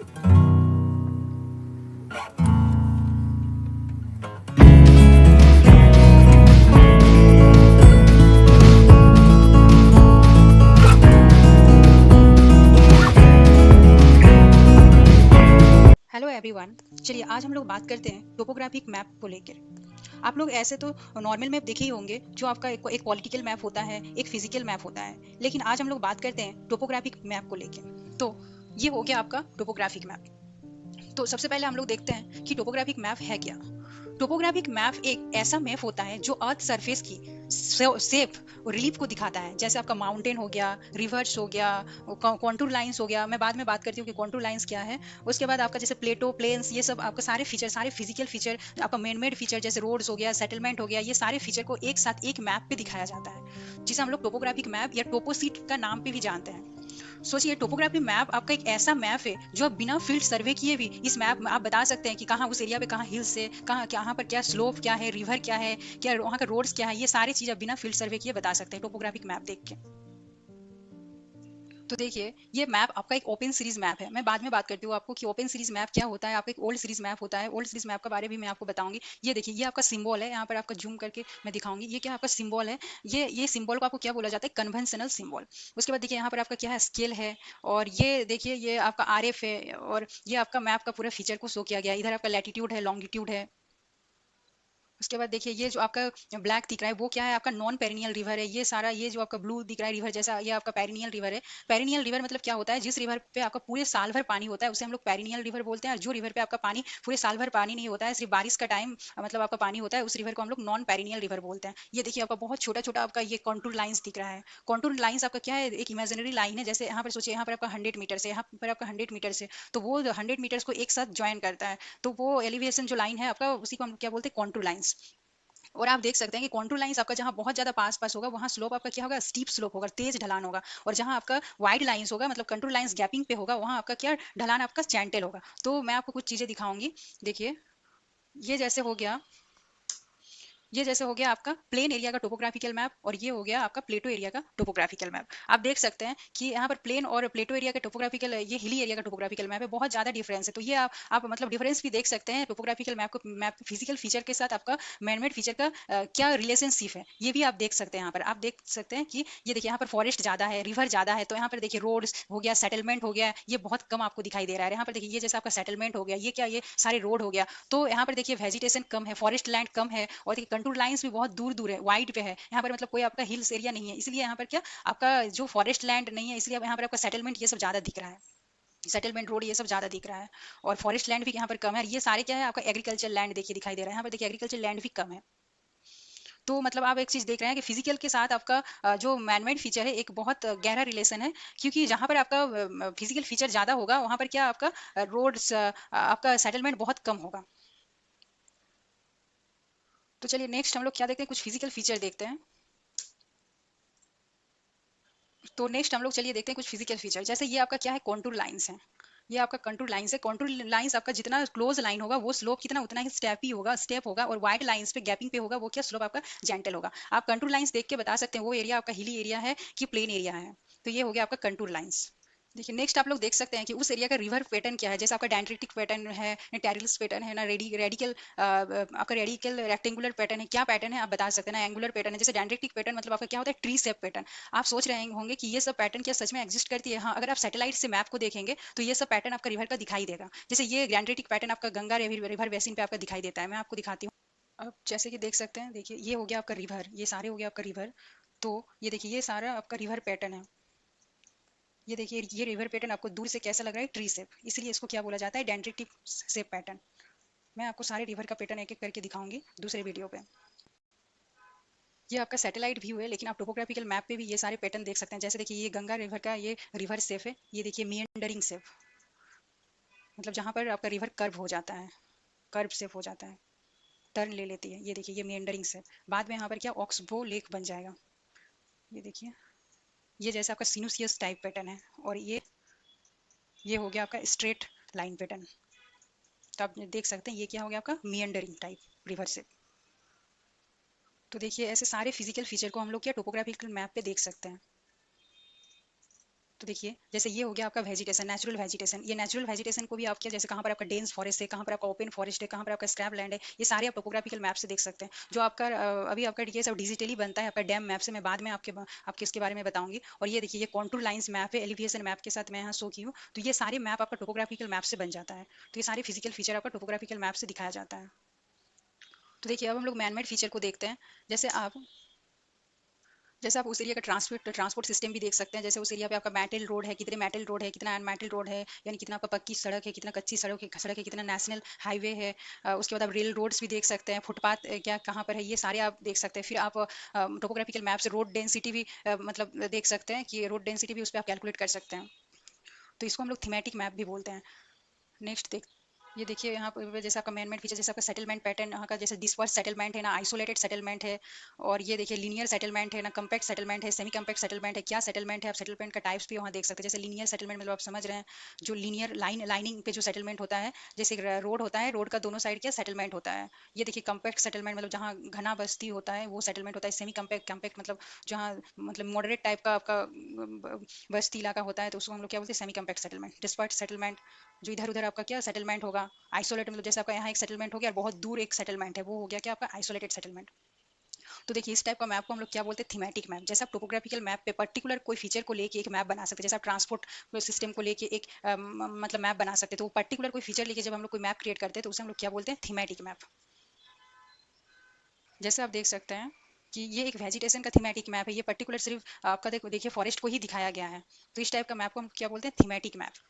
Hello everyone. चलिए आज हम लोग बात करते हैं टोपोग्राफिक मैप को लेकर। आप लोग ऐसे तो नॉर्मल मैप देखे ही होंगे, जो आपका एक पॉलिटिकल मैप होता है, एक फिजिकल मैप होता है, लेकिन आज हम लोग बात करते हैं टोपोग्राफिक मैप को लेकर। तो ये हो गया आपका टोपोग्राफिक मैप। तो सबसे पहले हम लोग देखते हैं कि टोपोग्राफिक मैप है क्या। टोपोग्राफिक मैप एक ऐसा मैप होता है जो अर्थ सरफेस की शेप और रिलीफ को दिखाता है। जैसे आपका माउंटेन हो गया, रिवर्स हो गया, कॉन्टूर लाइंस हो गया। मैं बाद में बात करती हूँ कि कॉन्टूर लाइंस क्या है। उसके बाद आपका जैसे प्लेटो, प्लेन्स, ये सब आपका सारे फीचर, सारे फिजिकल फीचर, आपका मैन मेड फीचर जैसे रोड्स हो गया, सेटलमेंट हो गया, ये सारे फीचर को एक साथ एक मैप पे दिखाया जाता है, जिसे हम लोग टोपोग्राफिक मैप या टोपोसीट का नाम पे भी जानते हैं। सोचिए, टोपोग्राफी मैप आपका एक ऐसा मैप है जो आप बिना फील्ड सर्वे किए भी इस मैप में आप बता सकते हैं कि कहाँ उस एरिया पे कहाँ हिल्स है, कहाँ कहाँ पर क्या स्लोप क्या है, रिवर क्या है, क्या वहाँ का रोड्स क्या है। ये सारी चीज आप बिना फील्ड सर्वे किए बता सकते हैं टोपोग्राफिक मैप देख के। तो देखिए, ये मैप आपका एक ओपन सीरीज मैप है। मैं बाद में बात करती हूँ आपको कि ओपन सीरीज मैप क्या होता है। आपका एक ओल्ड सीरीज मैप होता है, ओल्ड सीरीज मैप के बारे में मैं आपको बताऊंगी। ये देखिए, ये आपका सिंबल है, यहाँ पर आपका जूम करके मैं दिखाऊंगी। ये क्या आपका सिंबल है, ये सिंबल को आपको क्या बोला जाता है, कन्वेंशनल सिंबल। उसके बाद देखिए यहाँ पर आपका क्या है, स्केल है। और ये देखिए, ये आपका आरएफ है। और ये आपका मैप का पूरा फीचर को शो किया गया है। इधर आपका लैटिट्यूड है, लॉन्गिट्यूड है। उसके बाद देखिए, ये जो आपका ब्लैक दिख रहा है वो क्या है, आपका नॉन पेरिनियल रिवर है। ये सारा, ये जो आपका ब्लू दिख रहा है रिवर जैसा, ये आपका पेरिनियल रिवर है। पेरिनियल रिवर मतलब क्या होता है, जिस रिवर पे आपका पूरे साल भर पानी होता है उसे हम लोग पेरिनियल रिवर बोलते हैं। और जो रिवर पे आपका पानी पूरे साल भर पानी नहीं होता है, सिर्फ बारिश का टाइम मतलब आपका पानी होता है, उस रिवर को हम लोग नॉन पेरिनियल रिवर बोलते हैं। ये देखिए, आपका बहुत छोटा छोटा आपका ये कॉन्टूर लाइंस दिख रहा है। कॉन्टूर लाइंस आपका क्या है, एक इमेजिनरी लाइन है। जैसे यहाँ पर सोचिए, यहाँ पर आपका 100 मीटर से, यहाँ पर आपका 100 मीटर से, तो वो 100 मीटर्स को एक साथ ज्वाइन करता है। तो वो एलिवेशन जो लाइन है आपका, उसी को हम क्या बोलते हैं, कॉन्टूर लाइंस। और आप देख सकते हैं कि कॉन्टूर लाइंस आपका जहां बहुत ज्यादा पास पास होगा, वहां स्लोप आपका क्या होगा, स्टीप स्लोप होगा, तेज ढलान होगा। और जहां आपका वाइड लाइंस होगा, मतलब कंटूर लाइंस गैपिंग पे होगा, वहां आपका क्या ढलान, आपका चैंटल होगा। तो मैं आपको कुछ चीजें दिखाऊंगी। देखिए, ये जैसे हो गया, ये जैसे हो गया आपका प्लेन एरिया का टोपोग्राफिकल मैप, और ये हो गया आपका प्लेटो एरिया का टोपोग्राफिकल मैप। आप देख सकते हैं कि यहाँ पर प्लेन और प्लेटो एरिया का टोपोग्राफिकल, ये हिली एरिया का टोपोग्राफिकल मैप है, बहुत ज्यादा डिफरेंस है। तो ये आप मतलब डिफरेंस भी देख सकते हैं टोपोग्राफिकल मैप को, मैप फिजिकल फीचर के साथ आपका मैनमेड फीचर का क्या रिलेशनशिप है, ये भी आप देख सकते हैं। यहाँ पर आप देख सकते हैं कि ये देखिए, यहाँ पर फॉरेस्ट ज्यादा है, रिवर ज्यादा है, तो यहाँ पर देखिए रोड्स हो गया, सेटलमेंट हो गया, ये बहुत कम आपको दिखाई दे रहा है। यहाँ पर देखिए, ये जैसे आपका सेटलमेंट हो गया, ये क्या, ये सारे रोड हो गया। तो यहाँ पर देखिए, वेजिटेशन कम है, फॉरेस्ट लैंड कम है, और देखिए कंटूर लाइंस भी बहुत दूर दूर है, वाइड पे है। यहाँ पर मतलब कोई आपका हिल्स एरिया नहीं है, इसलिए यहाँ पर क्या आपका जो फॉरेस्ट लैंड नहीं है, इसलिए यहाँ पर आपका सेटलमेंट ये सब ज्यादा दिख रहा है, सेटलमेंट रोड ये सब ज्यादा दिख रहा है। और फॉरेस्ट लैंड भी यहाँ पर कम है। ये सारे क्या है, आपका एग्रीकल्चर लैंड देखिए दिखाई दे रहा है। यहाँ पर देखिए, एग्रीकल्चर लैंड भी कम है। तो मतलब आप एक चीज देख रहे हैं कि फिजिकल के साथ आपका जो मैनमेड फीचर है, एक बहुत गहरा रिलेशन है। क्योंकि जहां पर आपका फिजिकल फीचर ज्यादा होगा, वहां पर क्या आपका रोड्स, आपका सेटलमेंट बहुत कम होगा। तो चलिए नेक्स्ट हम लोग क्या देखते हैं, कुछ फिजिकल फीचर देखते हैं। तो नेक्स्ट हम लोग चलिए देखते हैं कुछ फिजिकल फीचर। जैसे ये आपका क्या है, कॉन्टूर लाइंस है। ये आपका कंटूर लाइंस है। कंटूर लाइंस आपका जितना क्लोज लाइन होगा, वो स्लोप कितना उतना ही स्टेप ही होगा, स्टेप होगा। और वाइड लाइंस पे गैपिंग पे होगा, वो क्या स्लोप आपका जेंटल होगा। आप कंटूर लाइंस देख के बता सकते हैं वो एरिया आपका हिली एरिया है कि प्लेन एरिया है। तो ये हो गया आपका कंटूर लाइंस। देखिए, नेक्स्ट आप लोग देख सकते हैं कि उस एरिया का रिवर पैटर्न क्या है। जैसे आपका डेंड्रिटिक पैटर्न है, ना टेरिल्स पैटर्न है, ना रेडिकल, आपका रेडिकल रेक्टेंगुलर पैटर्न है, क्या पैटर्न है आप बता सकते हैं ना, एंगुलर पैटर्न है। जैसे डेंड्रिटिक पैटर्न मतलब आपका क्या होता है, ट्री शेप पैटर्न। आप सोच रहे होंगे कि ये सब पैटर्न क्या सच में एग्जिस्ट करती है। हाँ, अगर आप सैटेलाइट से मैप को देखेंगे तो ये सब पैटर्न आपका रिवर का दिखाई देगा। जैसे ये डेंड्रिटिक पैटर्न आपका गंगा रिवर बेसिन पे आपका दिखाई देता है। मैं आपको दिखाती हूँ। अब जैसे कि देख सकते हैं, देखिए ये हो गया आपका रिवर, ये सारे हो गया आपका रिवर। तो ये देखिए, ये सारा आपका रिवर पैटर्न है। ये देखिए, ये रिवर पैटर्न आपको दूर से कैसा लग रहा है, ट्री शेप, इसलिए इसको क्या बोला जाता है, डेंड्रिटिक शेप पैटर्न। मैं आपको सारे रिवर का पैटर्न एक एक करके दिखाऊंगी दूसरे वीडियो पे। ये आपका सैटेलाइट व्यू है, लेकिन आप टोपोग्राफिकल मैप पे भी ये सारे पैटर्न देख सकते हैं। जैसे देखिए, ये गंगा रिवर का ये रिवर शेप है। ये देखिए, मियंडरिंग शेप, मतलब जहां पर आपका रिवर कर्व हो जाता है, कर्व शेप हो जाता है, टर्न ले लेती है। ये देखिए, ये मियंडरिंग शेप। बाद में यहाँ पर क्या ऑक्सबो लेक बन जाएगा। ये देखिए, ये जैसे आपका सिनुसियस टाइप पैटर्न है। और ये हो गया आपका स्ट्रेट लाइन पैटर्न। तो आप देख सकते हैं ये क्या हो गया आपका मियंडरिंग टाइप रिवर शेप। तो देखिए, ऐसे सारे फिजिकल फीचर को हम लोग क्या टोपोग्राफिकल मैप पे देख सकते हैं। तो देखिए जैसे ये हो गया आपका वेजिटेशन, नेचुरल वेजिटेशन। ये नेचुरल वेजिटेशन को भी आप क्या, जैसे कहाँ पर आपका डेंस फॉरेस्ट है, कहाँ पर आपका ओपन फॉरेस्ट है, कहाँ पर आपका स्क्रैप लैंड है, ये सारे आप टोपोग्राफिकल मैप से देख सकते हैं। जो आपका अभी आपका ये सब डिजिटली बनता है आपका डैम मैप से, मैं बाद में आपके इसके बारे में बताऊंगी। और ये देखिए ये कॉन्टूर लाइंस मैप है, एलिवेशन मैप के साथ मैं यहाँ शो की हूँ। तो ये सारे मैप आपका टोपोग्राफिकल मैप से बन जाता है। तो ये सारे फिजिकल फीचर आपका टोपोग्राफिकल मैप से दिखाया जाता है। तो देखिए अब हम लोग मैनमेड फीचर को देखते हैं। जैसे आप जैसे आप उस एरिया का ट्रांसपोर्ट सिस्टम भी देख सकते हैं। जैसे उस एरिया पे आपका मेटल रोड है, कितने मेटल रोड है, कितना अनमेटल रोड है, यानी कितना आपका पक्की सड़क है, कितना कच्ची सड़क है, कितना नेशनल हाईवे है। उसके बाद आप रेल रोड्स भी देख सकते हैं, फुटपाथ क्या कहाँ पर है, ये सारे आप देख सकते हैं। फिर आप टोपोग्राफिकल मैप से रोड डेंसिटी भी मतलब देख सकते हैं कि रोड डेंसिटी भी उस पर आप कैलकुलेट कर सकते हैं। तो इसको हम लोग थीमेटिक मैप भी बोलते हैं। नेक्स्ट देख, ये देखिए यहाँ पर जैसे आपका मैन मेड फीचर, जैसे आपका सेटलमेंट पैटर्न यहाँ का, जैसे डिस्पर्स सेटलमेंट है ना, आइसोलेटेड सेटलमेंट है। और ये देखिए लीनियर सेटलमेंट है ना, कम्पैक्ट सेटलमेंट है, सेमी कम्पैक्ट सेटलमेंट है। क्या सेटलमेंट है, आप सेटलमेंट का टाइप्स भी वहाँ देख सकते हैं। जैसे लीनियर सेटलमेंट मतलब आप समझ रहे हैं, जो लीनियर लाइनिंग पे जो सेटलमेंट होता है, जैसे रोड होता है, रोड का दोनों साइड क्या सेटलमेंट होता है। ये देखिए कम्पैक्ट सेटलमेंट मतलब जहाँ घना बस्ती होता है वो सेटलमेंट होता है। सेमी कम्पैक्ट कम्पैक्ट मतलब जहाँ मतलब मॉडरेट टाइप का आपका बस्ती इलाका होता है, तो उसको हम लोग क्या बोलते हैं, semi compact settlement. Disperse settlement जो इधर उधर आपका क्या सेटलमेंट होगा। आइसोलेट मतलब जैसे आपका यहाँ एक सेटलमेंट हो गया और बहुत दूर एक सेटलमेंट है, वो हो गया क्या आपका आइसोलेटेड सेटलमेंट। तो देखिए इस टाइप का मैप को हम लोग क्या बोलते हैं, थीमेटिक मैप। जैसे आप टोपोग्राफिकल मैप पे पर्टिकुलर कोई फीचर को लेके एक मैप बना सकते हैं। जैसे आप ट्रांसपोर्ट सिस्टम को लेके एक मतलब मैप बना सकते हैं। तो वो पर्टिकुलर कोई फीचर लेके जब हम लोग कोई मैप क्रिएट करते हैं तो उसे हम लोग क्या बोलते हैं, थीमेटिक मैप। जैसे आप देख सकते हैं कि ये एक वेजिटेशन का थीमेटिक मैप है। ये पर्टिकुलर सिर्फ आपका देखिए फॉरेस्ट को ही दिखाया गया है। तो इस टाइप का मैप को हम क्या बोलते हैं, थीमेटिक मैप।